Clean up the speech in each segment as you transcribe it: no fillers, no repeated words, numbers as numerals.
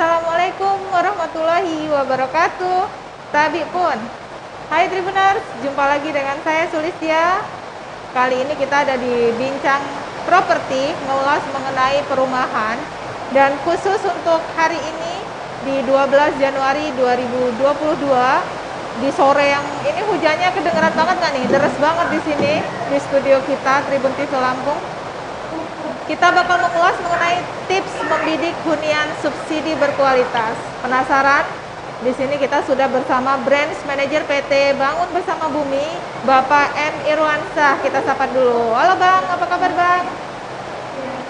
Assalamualaikum warahmatullahi wabarakatuh. Tabi pun. Hai Tribuners, jumpa lagi dengan saya Sulistia. Kali ini kita ada di Bincang Properti, mengulas mengenai perumahan. Dan khusus untuk hari ini di 12 Januari 2022 di sore yang ini hujannya kedengeran banget nggak nih? Deres banget di sini di studio kita Tribun TV Lampung. Kita bakal mengulas mengenai tips membidik hunian subsidi berkualitas. Penasaran? Di sini kita sudah bersama Branch Manager PT Bangun Bersama Bumi, Bapak M. Irwansyah. Kita sapa dulu. Halo Bang, apa kabar Bang?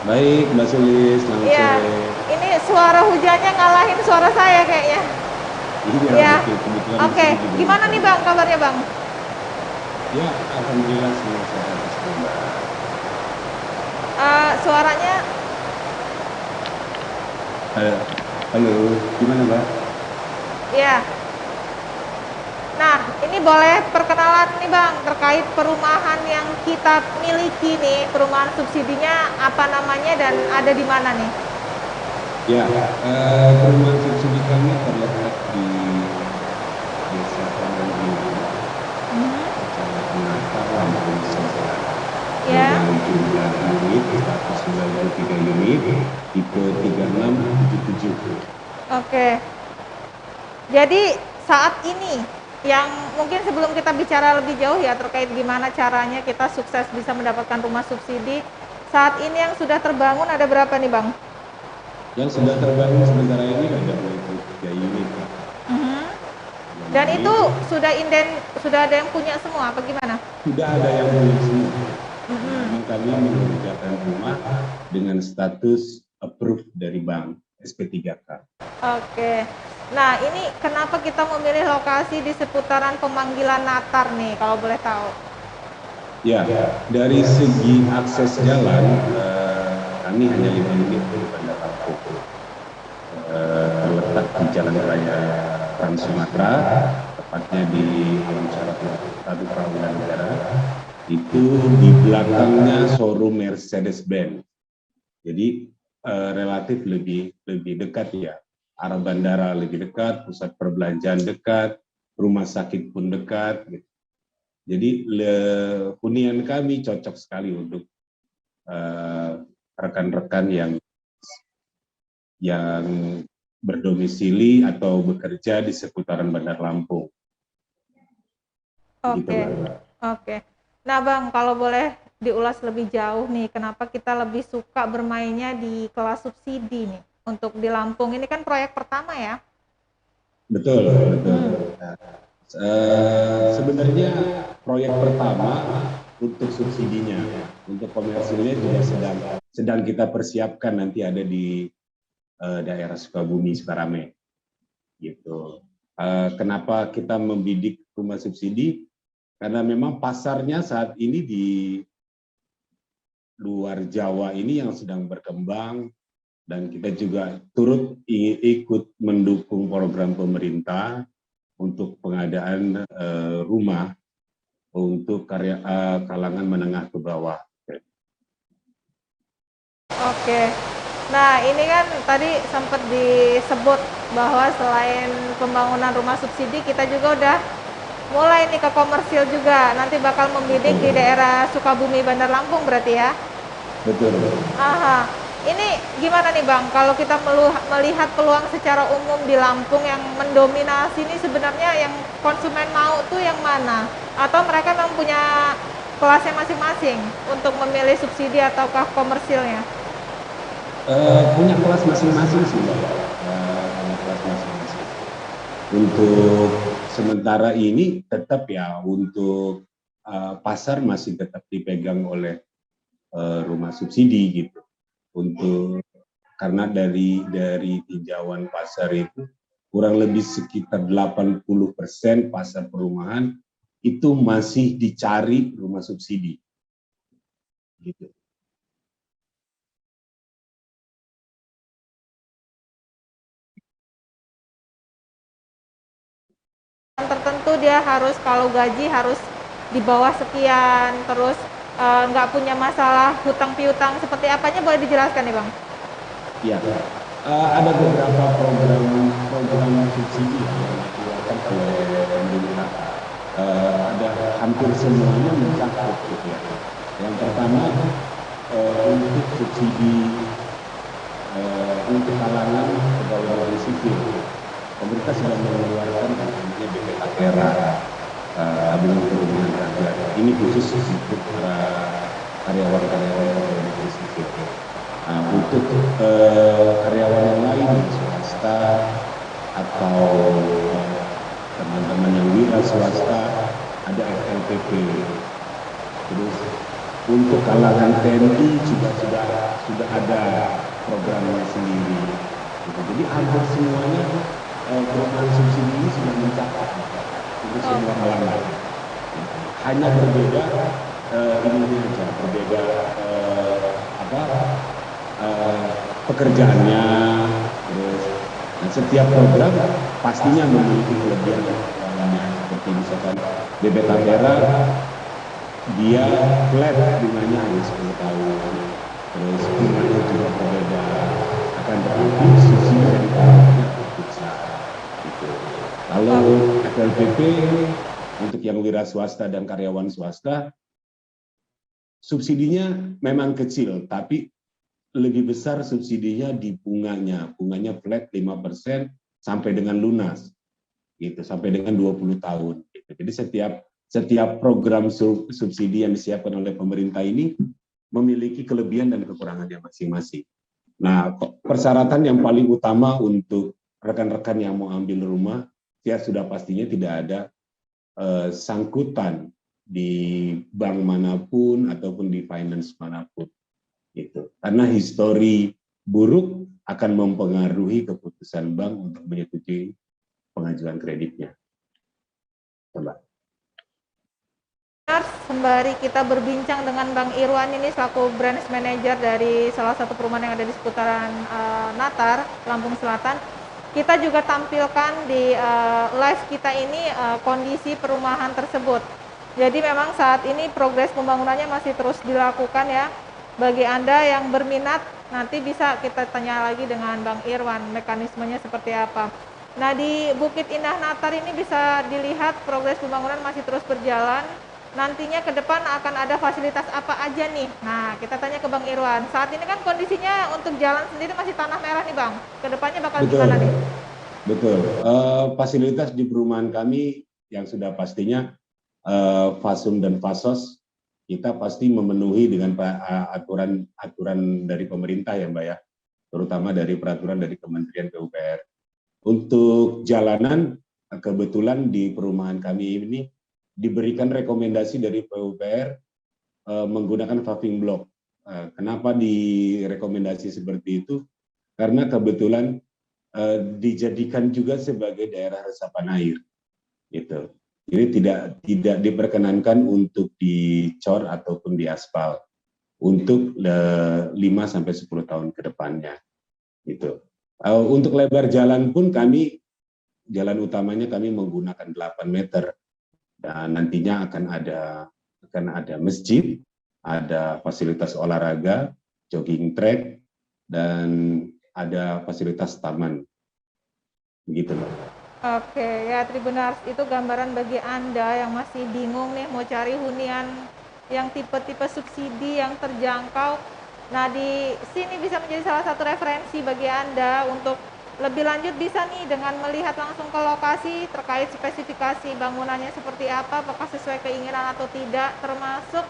Baik, Mbak Sulis, selamat sore. Ini suara hujannya ngalahin suara saya kayaknya. Iya, Oke. Gimana nih Bang kabarnya Bang? Ya, alhamdulillah semua sehat. Suaranya Halo, gimana Mbak? ya. Nah, ini boleh perkenalan nih Bang terkait perumahan yang kita miliki nih, perumahan subsidinya apa namanya dan ada di mana nih? Ya, perumahan subsidi kami terletak di Desa Taman Biru, Kecamatan Natar, Lampung Selatan. Ya. Dengan jumlah unit 193 unit, tipe 3677. Oke. Jadi saat ini yang mungkin sebelum kita bicara lebih jauh ya terkait gimana caranya kita sukses bisa mendapatkan rumah subsidi, saat ini yang sudah terbangun ada berapa nih Bang? Yang sudah terbangun sementara ini ada 23 unit. Dan itu sudah ada yang punya semua apa gimana? Sudah ada yang punya semua. Memang kami mengerjakan rumah dengan status approved dari bank SP3K. Oke. Nah, ini kenapa kita memilih lokasi di seputaran Pemanggilan Natar nih, kalau boleh tahu? Ya, dari segi akses jalan, kami hanya 5 unit di Bandar Lampung. Terletak di Jalan Raya Trans Sumatera, tepatnya di Alam Syarat Satu Perawilan Negara. Itu di belakangnya showroom Mercedes-Benz. Jadi relatif lebih dekat ya. Arah bandara lebih dekat, pusat perbelanjaan dekat, rumah sakit pun dekat. Gitu. Jadi hunian kami cocok sekali untuk rekan-rekan yang berdomisili atau bekerja di seputaran Bandar Lampung. Oke. Nah Bang, kalau boleh diulas lebih jauh nih, kenapa kita lebih suka bermainnya di kelas subsidi nih? Untuk di Lampung ini kan proyek pertama ya? Betul. Sebenarnya proyek pertama untuk subsidinya, untuk komersilnya juga sedang kita persiapkan, nanti ada di daerah Sukabumi, Sukarame. Gitu. Kenapa kita membidik rumah subsidi? Karena memang pasarnya saat ini di luar Jawa ini yang sedang berkembang, dan kita juga turut ikut mendukung program pemerintah untuk pengadaan rumah untuk kalangan menengah ke bawah. Oke. Nah, ini kan tadi sempat disebut bahwa selain pembangunan rumah subsidi, kita juga udah mulai nih ke komersil juga. Nanti bakal membidik di daerah Sukabumi, Bandar Lampung berarti ya? Betul. Aha. Ini gimana nih Bang, kalau kita melihat peluang secara umum di Lampung yang mendominasi ini sebenarnya yang konsumen mau tuh yang mana? Atau mereka memang punya kelasnya masing-masing untuk memilih subsidi ataukah komersilnya? Punya kelas masing-masing sih Mbak. Punya kelas masing-masing. Untuk sementara ini tetap ya, untuk pasar masih tetap dipegang oleh rumah subsidi gitu. Karena dari tinjauan pasar itu kurang lebih sekitar 80% pasar perumahan itu masih dicari rumah subsidi. Gitu. Tertentu dia harus, kalau gaji harus di bawah sekian, terus nggak punya masalah hutang piutang, seperti apanya boleh dijelaskan nih Bang? Ya, Ada beberapa program subsidi yang dikeluarkan oleh pemerintah. Ada hampir semuanya mencakup gitu ya. Yang pertama untuk subsidi untuk kalangan pegawai negeri sipil, pemerintah sudah mengeluarkan yang namanya BP Tapera, tabungan perumahan rakyat. Ini khusus untuk para karyawan-karyawan pegawai negeri sipil. Nah, untuk karyawan yang lain, swasta atau teman-teman yang wira swasta, ada FLPP. Terus untuk kalangan TNI juga sudah ada programnya sendiri. Gitu. Jadi hampir semuanya program subsidi ini sudah mencakup untuk semua kalangan. Hanya berbeda ini aja, berbeda pekerjaannya. Terus setiap program pastinya memiliki kelebihan dan kekurangannya. Seperti misalkan BB Tapera, dia flat bunganya hanya 10 tahun. Terus bunganya juga berbeda. Akan tetapi subsidi yang ditawarkannya besar. Gitu. Kalau FLPP untuk yang wira swasta dan karyawan swasta, subsidinya memang kecil, tapi lebih besar subsidinya di bunganya. Bunganya flat 5% sampai dengan lunas. Gitu, sampai dengan 20 tahun. Gitu. Jadi setiap program subsidi yang disiapkan oleh pemerintah ini memiliki kelebihan dan kekurangannya masing-masing. Nah, persyaratan yang paling utama untuk rekan-rekan yang mau ambil rumah, ya sudah pastinya tidak ada sangkutan di bank manapun ataupun di finance manapun. Gitu. Karena histori buruk akan mempengaruhi keputusan bank untuk menyetujui pengajuan kreditnya. Coba. Sembari kita berbincang dengan Bang Irwan ini selaku branch manager dari salah satu perumahan yang ada di seputaran Natar, Lampung Selatan, kita juga tampilkan di live kita ini kondisi perumahan tersebut. Jadi memang saat ini progres pembangunannya masih terus dilakukan ya. Bagi Anda yang berminat, nanti bisa kita tanya lagi dengan Bang Irwan, mekanismenya seperti apa. Nah, di Bukit Indah Natar ini bisa dilihat progres pembangunan masih terus berjalan. Nantinya ke depan akan ada fasilitas apa aja nih? Nah, kita tanya ke Bang Irwan. Saat ini kan kondisinya untuk jalan sendiri masih tanah merah nih Bang. Kedepannya bakal gimana nih? Betul. Fasilitas di perumahan kami yang sudah pastinya Fasum dan Fasos, kita pasti memenuhi dengan aturan dari pemerintah ya Mbak ya, terutama dari peraturan dari Kementerian PUPR. Untuk jalanan, kebetulan di perumahan kami ini diberikan rekomendasi dari PUPR menggunakan paving block. Kenapa direkomendasi seperti itu? Karena kebetulan dijadikan juga sebagai daerah resapan air, gitu. Jadi tidak diperkenankan untuk dicor ataupun diaspal untuk 5 sampai 10 tahun ke depannya, gitu. Untuk lebar jalan pun jalan utamanya kami menggunakan 8 meter. Dan nantinya akan ada masjid, ada fasilitas olahraga, jogging track, dan ada fasilitas taman. Begitu, Mbak. Oke, ya Tribunars, itu gambaran bagi Anda yang masih bingung nih mau cari hunian yang tipe-tipe subsidi yang terjangkau. Nah, di sini bisa menjadi salah satu referensi bagi Anda untuk lebih lanjut bisa nih dengan melihat langsung ke lokasi terkait spesifikasi bangunannya seperti apa, apakah sesuai keinginan atau tidak, termasuk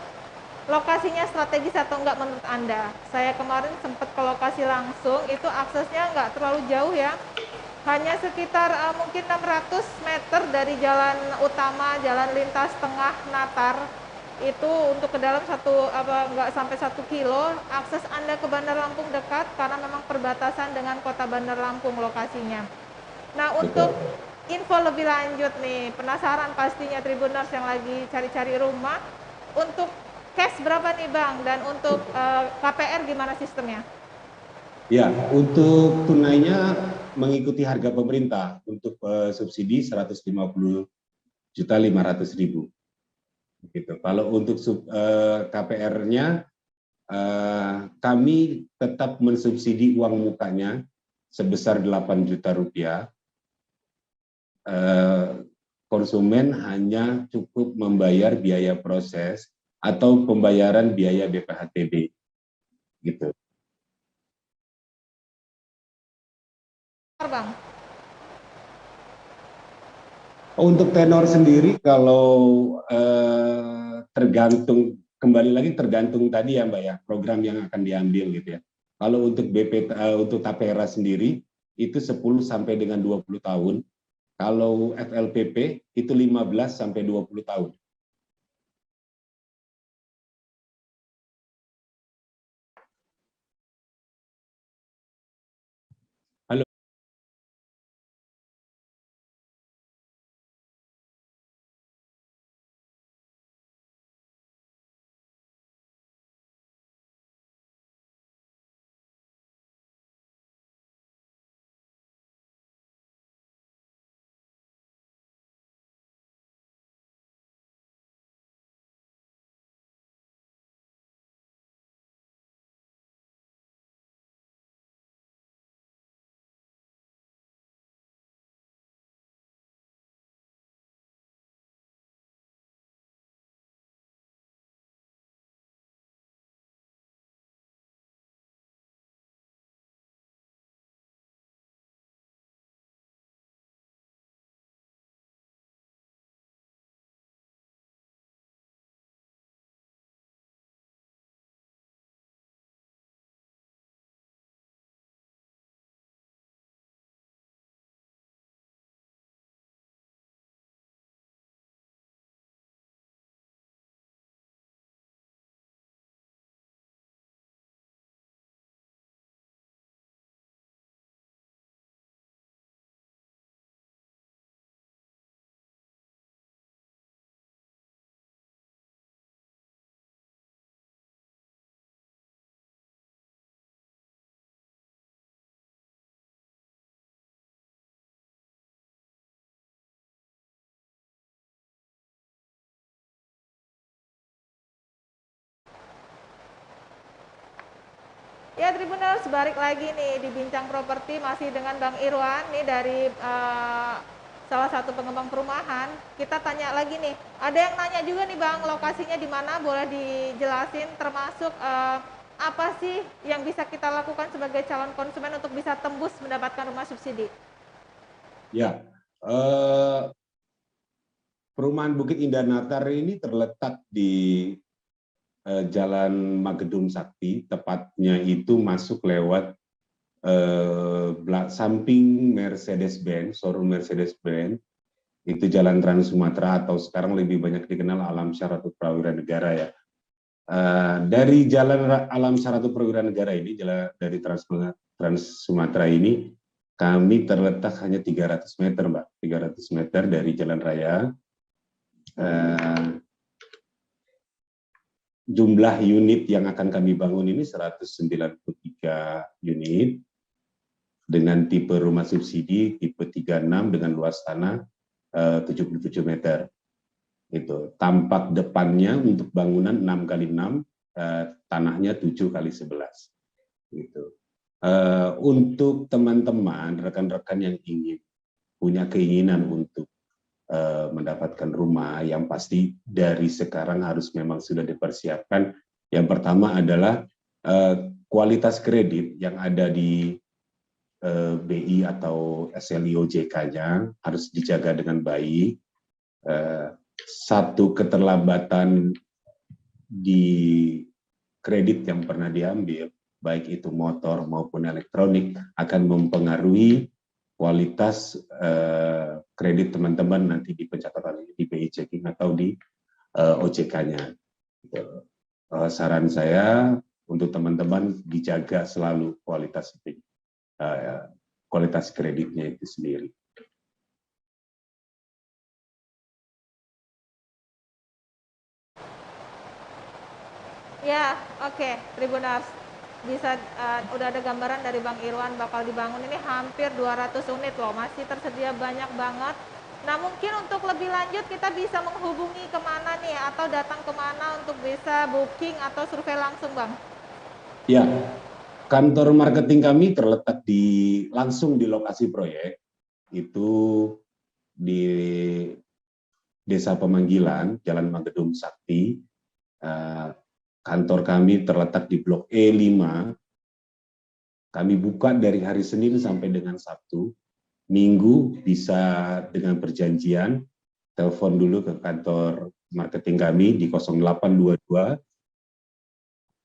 lokasinya strategis atau enggak menurut Anda. Saya kemarin sempat ke lokasi langsung, itu aksesnya enggak terlalu jauh ya. Hanya sekitar mungkin 600 meter dari jalan utama, jalan lintas tengah Natar. Itu untuk ke dalam enggak sampai 1 kilo. Akses Anda ke Bandar Lampung dekat karena memang perbatasan dengan kota Bandar Lampung lokasinya. Nah, untuk info lebih lanjut nih, penasaran pastinya Tribuners yang lagi cari-cari rumah, untuk cash berapa nih Bang, dan untuk KPR gimana sistemnya? Ya, untuk tunainya mengikuti harga pemerintah. Untuk subsidi 150.500.000. Gitu. Kalau untuk KPR-nya, kami tetap mensubsidi uang mukanya sebesar 8 juta rupiah, konsumen hanya cukup membayar biaya proses atau pembayaran biaya BPHTB gitu. Bang. Untuk tenor sendiri kalau tergantung, kembali lagi tergantung tadi ya Mbak ya, program yang akan diambil gitu ya. Kalau untuk untuk Tapera sendiri itu 10 sampai dengan 20 tahun. Kalau FLPP itu 15 sampai 20 tahun. Halo. Ya Tribuners, balik lagi nih di Bincang Properti masih dengan Bang Irwan nih dari salah satu pengembang perumahan. Kita tanya lagi nih, ada yang nanya juga nih Bang, lokasinya di mana, boleh dijelasin, termasuk apa sih yang bisa kita lakukan sebagai calon konsumen untuk bisa tembus mendapatkan rumah subsidi? Ya, perumahan Bukit Indah Natar ini terletak di Jalan Magedung Sakti, tepatnya itu masuk lewat samping Mercedes-Benz, showroom Mercedes-Benz, itu Jalan Trans Sumatera atau sekarang lebih banyak dikenal Alam Syah Ratu Prawira Negara ya. Dari Jalan Alam Syah Ratu Prawira Negara ini, jalan dari Trans Sumatera ini, kami terletak hanya 300 meter, Mbak, 300 meter dari jalan raya. Jumlah unit yang akan kami bangun ini 193 unit dengan tipe rumah subsidi tipe 36 dengan luas tanah 77 meter. Itu tampak depannya untuk bangunan 6 kali 6, tanahnya 7 kali 11. Gitu. Untuk teman-teman, rekan-rekan yang punya keinginan untuk mendapatkan rumah, yang pasti dari sekarang harus memang sudah dipersiapkan. Yang pertama adalah kualitas kredit yang ada di BI atau SLI OJK-nya harus dijaga dengan baik. Satu keterlambatan di kredit yang pernah diambil, baik itu motor maupun elektronik, akan mempengaruhi kualitas kredit teman-teman nanti di pencatatan di BI checking atau di OJK-nya. Saran saya untuk teman-teman dijaga selalu kualitas kreditnya itu sendiri. Ya, oke, Tribuners. Bisa udah ada gambaran dari Bang Irwan, bakal dibangun ini hampir 200 unit loh, masih tersedia banyak banget. Nah mungkin untuk lebih lanjut kita bisa menghubungi kemana nih, atau datang kemana untuk bisa booking atau survei langsung Bang? Ya, kantor marketing kami terletak langsung di lokasi proyek, itu di Desa Pemanggilan, Jalan Magedung Sakti. Kantor kami terletak di Blok E5. Kami buka dari hari Senin sampai dengan Sabtu. Minggu bisa dengan perjanjian, telepon dulu ke kantor marketing kami di 0822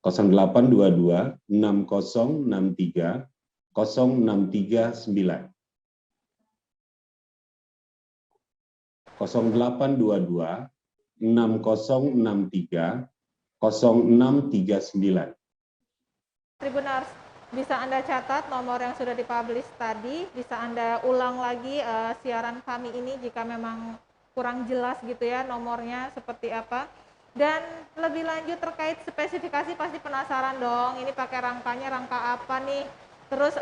6063 0639. 0822 6063 0639. Tribuners, bisa Anda catat nomor yang sudah dipublish tadi, bisa Anda ulang lagi siaran kami ini jika memang kurang jelas gitu ya nomornya seperti apa. Dan lebih lanjut terkait spesifikasi pasti penasaran dong, ini pakai rangkanya rangka apa nih? Terus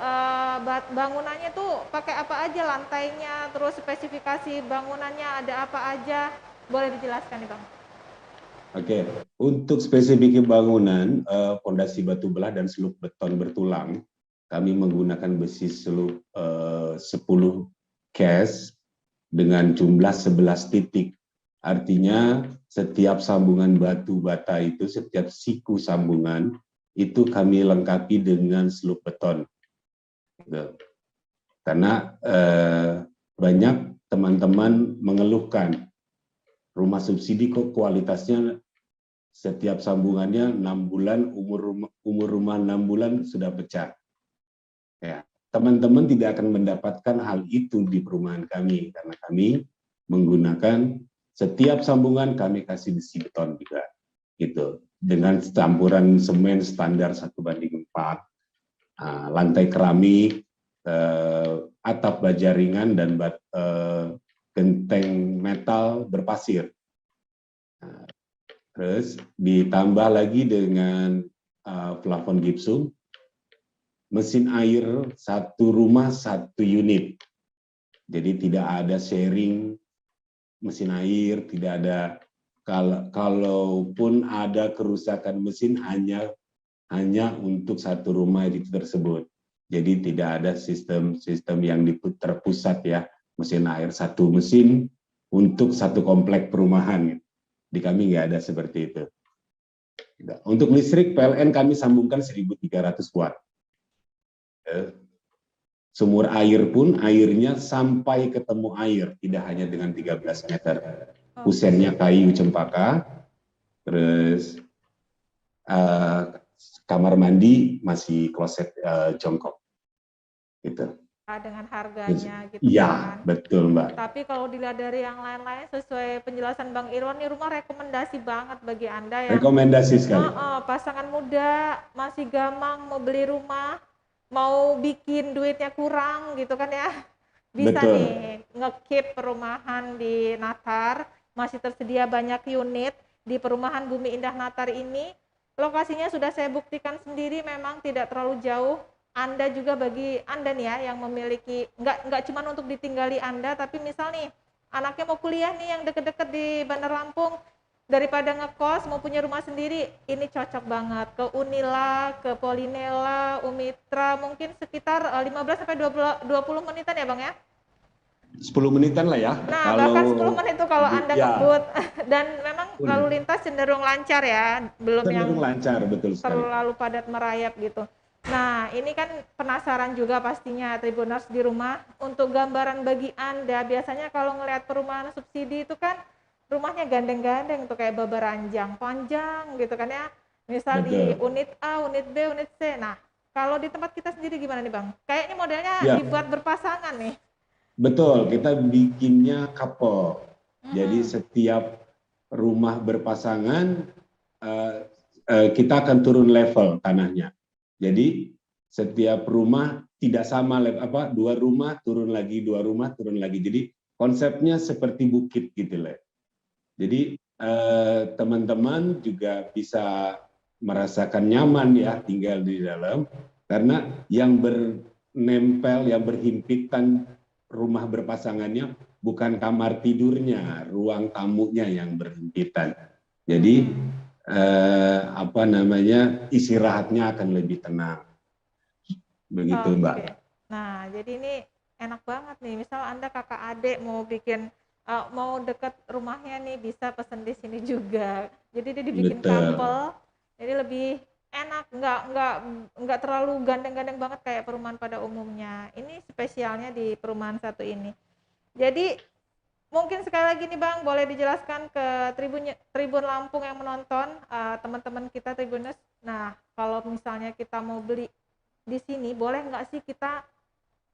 bangunannya tuh pakai apa aja lantainya, terus spesifikasi bangunannya ada apa aja, boleh dijelaskan nih Bang? Oke, untuk spesifik bangunan, fondasi batu belah dan seluk beton bertulang, kami menggunakan besi seluk 10 cast dengan jumlah 11 titik. Artinya setiap sambungan batu bata itu, setiap siku sambungan, itu kami lengkapi dengan seluk beton. Karena banyak teman-teman mengeluhkan rumah subsidi kok kualitasnya setiap sambungannya 6 bulan, umur rumah 6 bulan sudah pecah. Ya, teman-teman tidak akan mendapatkan hal itu di perumahan kami, karena kami menggunakan setiap sambungan kami kasih besi beton juga, gitu. Dengan campuran semen standar 1:4, lantai keramik, atap baja ringan dan genteng metal berpasir. Terus ditambah lagi dengan plafon gipsum, mesin air satu rumah satu unit. Jadi tidak ada sharing mesin air, tidak ada, kalaupun ada kerusakan mesin hanya untuk satu rumah itu tersebut. Jadi tidak ada sistem yang terpusat ya, mesin air satu mesin untuk satu komplek perumahan. Di kami nggak ada seperti itu. Untuk listrik PLN kami sambungkan 1.300 watt. Sumur air pun airnya sampai ketemu air, tidak hanya dengan 13 meter. Kusennya kayu cempaka, terus kamar mandi masih kloset jongkok, gitu. Dengan harganya gitu ya, kan. Betul Mbak. Tapi kalau dilihat dari yang lain-lain sesuai penjelasan Bang Irwan, ini rumah rekomendasi banget bagi Anda yang rekomendasi sekali. Pasangan muda masih gamang mau beli rumah, mau bikin duitnya kurang gitu kan ya. Bisa Betul. nih nge-keep perumahan di Natar, masih tersedia banyak unit di perumahan Bumi Indah Natar ini. Lokasinya sudah saya buktikan sendiri, memang tidak terlalu jauh. Anda juga, bagi Anda nih ya yang memiliki, nggak cuma untuk ditinggali Anda, tapi misal nih anaknya mau kuliah nih yang deket-deket di Bandar Lampung, daripada ngekos mau punya rumah sendiri, ini cocok banget. Ke Unila, ke Polinela, Umitra, mungkin sekitar 15-20 menitan ya Bang ya? 10 menitan lah ya. Nah, bahkan 10 menit itu kalau Anda ngebut. Dan memang lalu lintas cenderung lancar ya, belum cenderung yang lancar, betul sekali. Terlalu padat merayap gitu. Nah, ini kan penasaran juga pastinya Tribuners di rumah. Untuk gambaran bagi Anda, biasanya kalau ngelihat perumahan subsidi itu kan rumahnya gandeng-gandeng tuh, kayak beberanjang panjang gitu kan ya. Misal Betul. di unit A, unit B, unit C. Nah, kalau di tempat kita sendiri gimana nih Bang? Kayaknya modelnya dibuat berpasangan nih. Betul, kita bikinnya couple. Jadi setiap rumah berpasangan, kita akan turun level tanahnya. Jadi setiap rumah tidak sama, dua rumah turun lagi, dua rumah turun lagi. Jadi konsepnya seperti bukit gitu lah. Jadi teman-teman juga bisa merasakan nyaman ya tinggal di dalam, karena yang bernempel, yang berhimpitan rumah berpasangannya bukan kamar tidurnya, ruang tamunya yang berhimpitan. Jadi istirahatnya akan lebih tenang. Begitu, Mbak. Oke. Nah, jadi ini enak banget nih. Misal Anda kakak adik mau bikin mau deket rumahnya nih bisa pesen di sini juga. Jadi dia dibikin Betul. couple. Jadi lebih enak, nggak terlalu gandeng-gandeng banget kayak perumahan pada umumnya. Ini spesialnya di perumahan satu ini. Jadi mungkin sekali lagi nih Bang, boleh dijelaskan ke Tribun Lampung yang menonton, teman-teman kita Tribuners. Nah, kalau misalnya kita mau beli di sini, boleh nggak sih kita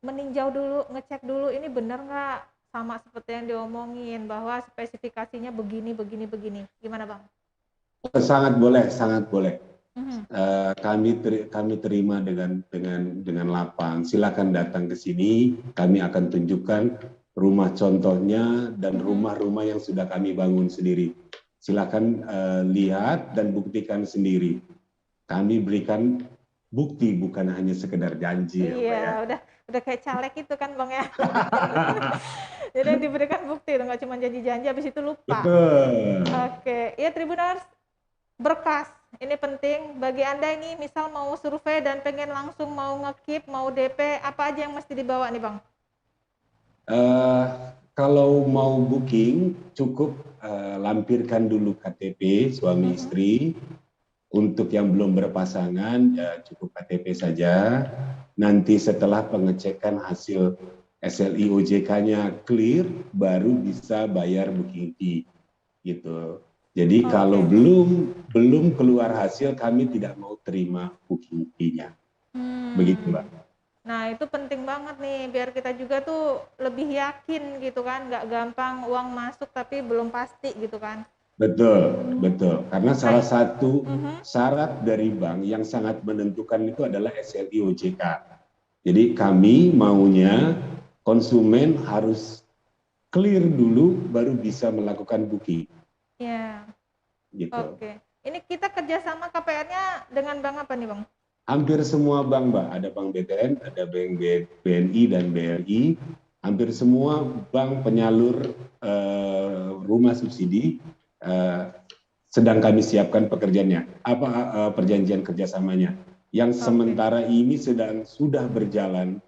meninjau dulu, ngecek dulu ini bener nggak sama seperti yang diomongin bahwa spesifikasinya begini, begini, begini. Gimana Bang? Sangat boleh, sangat boleh. Mhm. Kami terima dengan lapang. Silakan datang ke sini. Kami akan tunjukkan rumah contohnya dan rumah-rumah yang sudah kami bangun sendiri. Silakan lihat dan buktikan sendiri. Kami berikan bukti, bukan hanya sekedar janji, ya Mbak Iya, ya. udah kayak caleg itu kan Bang ya. Jadi yang diberikan bukti, nggak cuma janji-janji habis itu lupa. Betul. Oke, ya Tribuners, berkas ini penting bagi Anda ini misal mau survei dan pengen langsung mau ngekip, mau DP, apa aja yang mesti dibawa nih Bang? Eh, Kalau mau booking, cukup lampirkan dulu KTP suami istri. Untuk yang belum berpasangan, ya cukup KTP saja. Nanti setelah pengecekan hasil SLI OJK-nya clear, baru bisa bayar booking fee, gitu. Jadi kalau Oke. belum keluar hasil, kami tidak mau terima booking fee-nya. Begitu, Hmm. Mbak. Nah itu penting banget nih biar kita juga tuh lebih yakin gitu kan, nggak gampang uang masuk tapi belum pasti gitu kan. Betul, betul. Karena Nah, salah satu mhm. syarat dari bank yang sangat menentukan itu adalah SLI OJK. Jadi kami maunya konsumen harus clear dulu baru bisa melakukan booking, Ya, gitu. oke. Ini kita kerjasama KPR-nya dengan bank apa nih Bang? Hampir semua bank, Mbak, ada bank BTN, ada bank BNI dan BRI, hampir semua bank penyalur rumah subsidi eh, sedang kami siapkan pekerjaannya, perjanjian kerjasamanya. Yang Oke. sementara ini sudah berjalan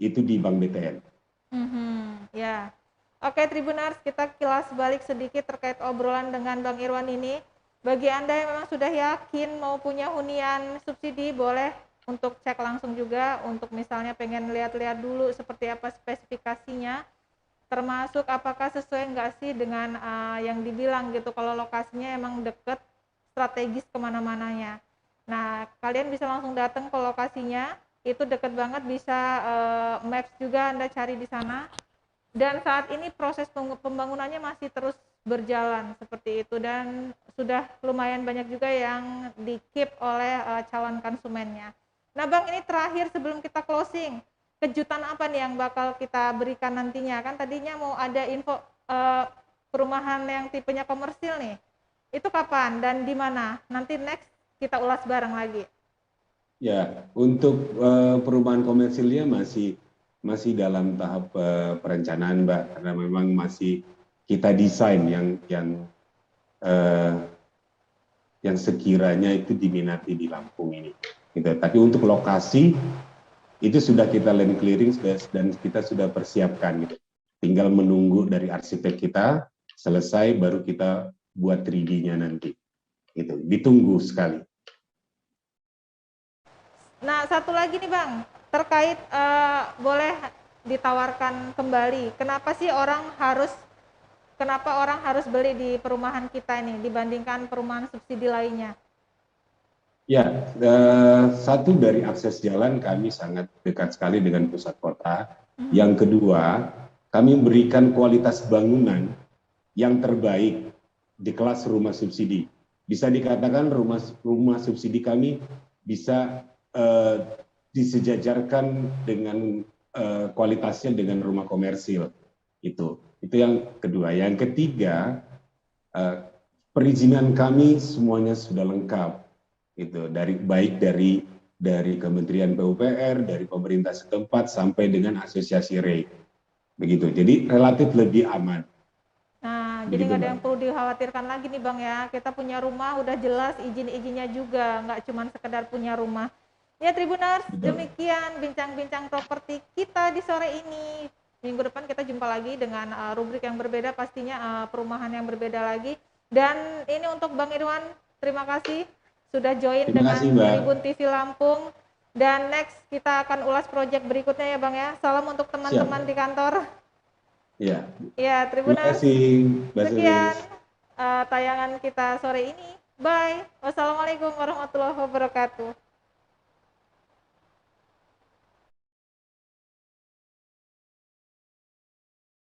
itu di Bank BTN. Ya. Oke Tribuners, kita kilas balik sedikit terkait obrolan dengan Bang Irwan ini. Bagi Anda yang memang sudah yakin mau punya hunian subsidi, boleh untuk cek langsung juga, untuk misalnya pengen lihat-lihat dulu seperti apa spesifikasinya, termasuk apakah sesuai nggak sih dengan yang dibilang gitu, kalau lokasinya emang deket, strategis kemana-mananya. Nah, kalian bisa langsung datang ke lokasinya, itu deket banget, bisa maps juga Anda cari di sana. Dan saat ini proses pembangunannya masih terus berjalan seperti itu dan sudah lumayan banyak juga yang di-keep oleh calon konsumennya. Nah Bang, ini terakhir sebelum kita closing, kejutan apa nih yang bakal kita berikan nantinya? Kan tadinya mau ada info perumahan yang tipenya komersil nih. Itu kapan dan di mana? Nanti next kita ulas bareng lagi. Ya, untuk perumahan komersilnya masih dalam tahap perencanaan, Mbak, karena memang masih kita desain eh, yang sekiranya itu diminati di Lampung ini. Gitu. Tapi untuk lokasi itu sudah kita land clearing dan kita sudah persiapkan. Gitu. Tinggal menunggu dari arsitek kita selesai baru kita buat 3D-nya nanti. Gitu. Ditunggu sekali. Nah, satu lagi nih Bang, terkait boleh ditawarkan kembali, kenapa orang harus beli di perumahan kita ini dibandingkan perumahan subsidi lainnya? Ya, satu dari akses jalan kami sangat dekat sekali dengan pusat kota. Yang kedua, kami memberikan kualitas bangunan yang terbaik di kelas rumah subsidi. Bisa dikatakan rumah subsidi kami bisa disejajarkan dengan kualitasnya dengan rumah komersil. Itu yang kedua. Yang ketiga, perizinan kami semuanya sudah lengkap. Itu baik dari Kementerian PUPR, dari pemerintah setempat sampai dengan asosiasi REI. Begitu. Jadi relatif lebih aman. Nah, jadi Begitu, nggak ada Mbak. yang perlu dikhawatirkan lagi nih Bang ya. Kita punya rumah udah jelas izin-izinnya juga, nggak cuma sekedar punya rumah. Ya Tribuners, Betul. demikian bincang-bincang properti kita di sore ini. Minggu depan kita jumpa lagi dengan rubrik yang berbeda, pastinya perumahan yang berbeda lagi. Dan ini untuk Bang Irwan, terima kasih sudah join Terima dengan kasih, Mbak. Tribun TV Lampung. Dan next kita akan ulas proyek berikutnya ya Bang ya. Salam untuk teman-teman di kantor. Ya. Ya Terima Tribuners, kasih, Mbak sekian Sulis. tayangan kita sore ini. Bye. Wassalamualaikum warahmatullahi wabarakatuh.